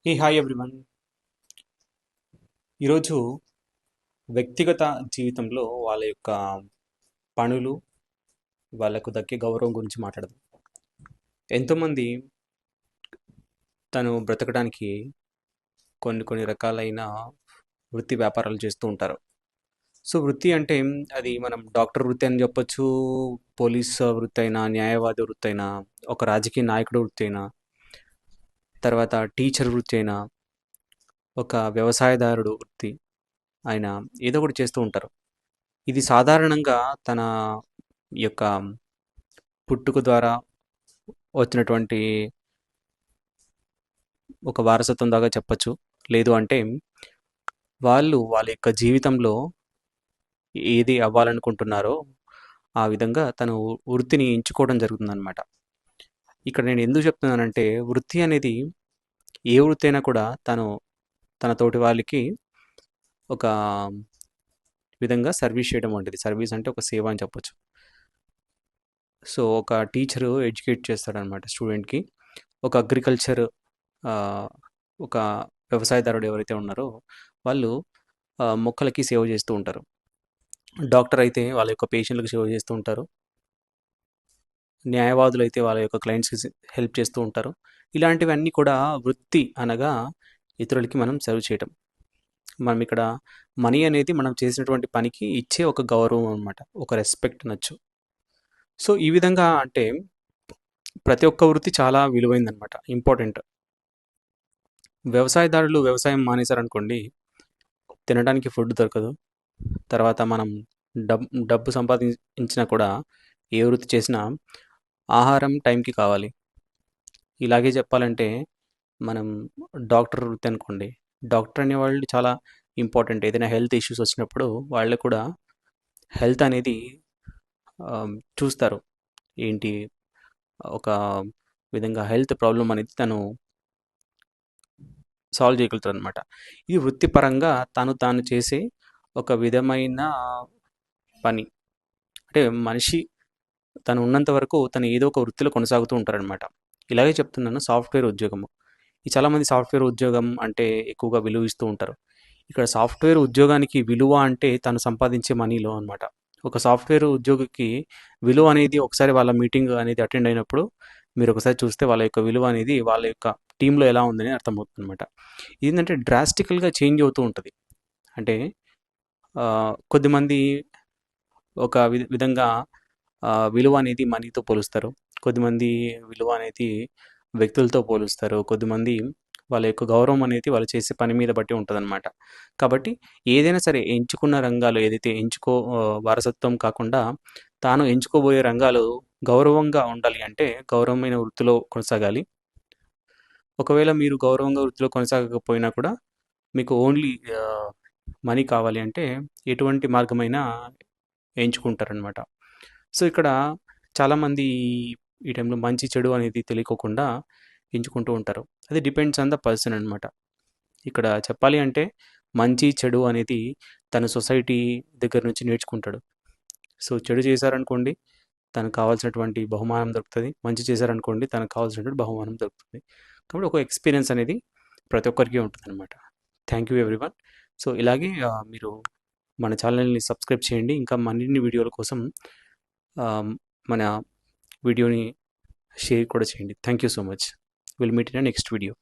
Hi everyone. ఈరోజు వ్యక్తిగత జీవితంలో వాళ్ళ యొక్క పనులు, వాళ్ళకు దక్కే గౌరవం గురించి మాట్లాడదాం. ఎంతోమంది తను బ్రతకడానికి కొన్ని కొన్ని రకాలైన వృత్తి వ్యాపారాలు చేస్తూ ఉంటారు. సో వృత్తి అంటే అది మనం డాక్టర్ వృత్తి అని చెప్పొచ్చు, పోలీస్ వృత్తి అయినా, న్యాయవాది వృత్తి అయినా, ఒక రాజకీయ నాయకుడు వృత్తి అయినా, తర్వాత టీచర్ వృత్తి అయినా, ఒక వ్యవసాయదారుడు వృత్తి అయినా, ఏదో ఒకటి చేస్తూ ఉంటారు. ఇది సాధారణంగా తన యొక్క పుట్టుక ద్వారా వచ్చినటువంటి ఒక వారసత్వం దాకా చెప్పొచ్చు. లేదు అంటే వాళ్ళు వాళ్ళ యొక్క జీవితంలో ఏది అవ్వాలనుకుంటున్నారో ఆ విధంగా తను వృత్తిని ఎంచుకోవడం జరుగుతుందనమాట. ఇక్కడ నేను ఎందుకు చెప్తున్నానంటే వృత్తి అనేది ఏ వృత్తి అయినా కూడా తన తోటి వాళ్ళకి ఒక విధంగా సర్వీస్ చేయడం వంటిది. సర్వీస్ అంటే ఒక సేవ అని చెప్పొచ్చు. సో ఒక టీచరు ఎడ్యుకేట్ చేస్తాడనమాట స్టూడెంట్కి. ఒక అగ్రికల్చర్ ఒక వ్యవసాయదారుడు ఎవరైతే ఉన్నారో వాళ్ళు మొక్కలకి సేవ చేస్తూ ఉంటారు. డాక్టర్ అయితే వాళ్ళ యొక్క పేషెంట్లకు సేవ చేస్తూ ఉంటారు. న్యాయవాదులు అయితే వాళ్ళ యొక్క క్లయింట్స్కి హెల్ప్ చేస్తూ ఉంటారు. ఇలాంటివన్నీ కూడా వృత్తి అనగా ఇతరులకి మనం సర్వ్ చేయటం. మనం ఇక్కడ మనీ అనేది మనం చేసినటువంటి పనికి ఇచ్చే ఒక గౌరవం అనమాట, ఒక రెస్పెక్ట్ అనొచ్చు. సో ఈ విధంగా అంటే ప్రతి ఒక్క వృత్తి చాలా విలువైందనమాట, ఇంపార్టెంట్. వ్యవసాయదారులు వ్యవసాయం మానేశారనుకోండి, తినడానికి ఫుడ్ దొరకదు. తర్వాత మనం డబ్బు సంపాదించినా కూడా ఏ వృత్తి చేసినా ఆహారం టైంకి కావాలి. ఇలాగే చెప్పాలంటే మనం డాక్టర్ వృత్తి అనుకోండి, డాక్టర్ అనేవాళ్ళు చాలా ఇంపార్టెంట్. ఏదైనా హెల్త్ ఇష్యూస్ వచ్చినప్పుడు వాళ్ళు కూడా హెల్త్ అనేది చూస్తారు. ఏంటి ఒక విధంగా హెల్త్ ప్రాబ్లం అనేది తను సాల్వ్ చేయగలుగుతారు అనమాట. ఇది వృత్తిపరంగా తాను చేసే ఒక విధమైన పని. అంటే మనిషి తను ఉన్నంత వరకు తను ఏదో ఒక వృత్తిలో కొనసాగుతూ ఉంటారనమాట. ఇలాగే చెప్తున్నాను సాఫ్ట్వేర్ ఉద్యోగము. ఈ చాలామంది సాఫ్ట్వేర్ ఉద్యోగం అంటే ఎక్కువగా విలువ ఇస్తూ ఉంటారు. ఇక్కడ సాఫ్ట్వేర్ ఉద్యోగానికి విలువ అంటే తను సంపాదించే మనీలో అనమాట. ఒక సాఫ్ట్వేర్ ఉద్యోగికి విలువ అనేది ఒకసారి వాళ్ళ మీటింగ్ అనేది అటెండ్ అయినప్పుడు మీరు ఒకసారి చూస్తే వాళ్ళ యొక్క విలువ అనేది వాళ్ళ యొక్క టీంలో ఎలా ఉందని అర్థమవుతుంది అనమాట. ఏంటంటే డ్రాస్టికల్గా చేంజ్ అవుతూ ఉంటుంది. అంటే కొద్దిమంది ఒక విధంగా విలువ అనేది మనీతో పోలుస్తారు. కొద్దిమంది విలువ అనేది వ్యక్తులతో పోలుస్తారు. కొద్దిమంది వాళ్ళ యొక్క గౌరవం అనేది వాళ్ళు చేసే పని మీద బట్టి ఉంటుందన్నమాట. కాబట్టి ఏదైనా సరే ఎంచుకున్న రంగాలు ఏదైతే వారసత్వం కాకుండా తాను ఎంచుకోబోయే రంగాలు గౌరవంగా ఉండాలి అంటే గౌరవమైన వృత్తిలో కొనసాగాలి. ఒకవేళ మీరు గౌరవంగా వృత్తిలో కొనసాగకపోయినా కూడా మీకు ఓన్లీ మనీ కావాలి అంటే ఎటువంటి మార్గమైనా ఎంచుకుంటారనమాట. సో ఇక్కడ చాలామంది ఈ టైంలో మంచి చెడు అనేది తెలియకోకుండా ఎంచుకుంటూ ఉంటారు. అది డిపెండ్స్ ఆన్ ద పర్సన్ అనమాట. ఇక్కడ చెప్పాలి అంటే మంచి చెడు అనేది తన సొసైటీ దగ్గర నుంచి నేర్చుకుంటాడు. సో చెడు చేశారనుకోండి తనకు కావాల్సినటువంటి బహుమానం దొరుకుతుంది, మంచి చేశారనుకోండి తనకు కావాల్సినటువంటి బహుమానం దొరుకుతుంది. కాబట్టి ఒక ఎక్స్పీరియన్స్ అనేది ప్రతి ఒక్కరికి ఉంటుంది అనమాట. Thank you everyone. సో ఇలాగే మీరు మన ఛానల్ని సబ్స్క్రైబ్ చేయండి. ఇంకా మరిన్ని వీడియోల కోసం మన వీడియోని షేర్ కూడా చేయండి. Thank you so much. Will meet in next video.